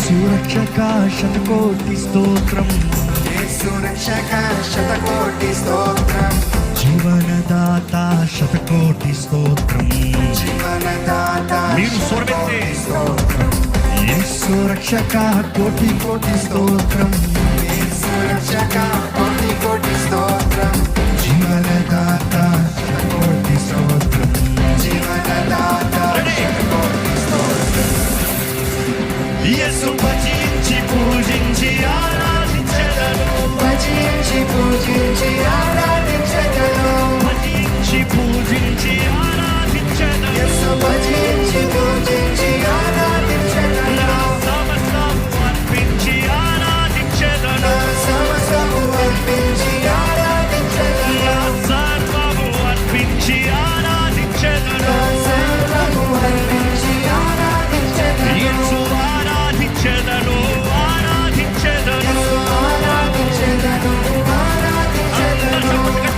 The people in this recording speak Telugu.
యేసు రక్షక శతకోటి స్తోత్రం, యేసు రక్షక శతకోటి స్తోత్రం, జీవనదాత శతకోటి స్తోత్రం, జీవనదాత మీరు స్వరమెత్తే స్తోత్రం, యేసు రక్షక కోటి కోటి స్తోత్రం, యేసు రక్షక కోటి కోటి స్తోత్రం, జీవనదాత శతకోటి స్తోత్రం. జీవనదాత శతకోటి స్తోత్రం. యేసు భజించి పూజించి ఆరాధించెదను, భజించి పూజించి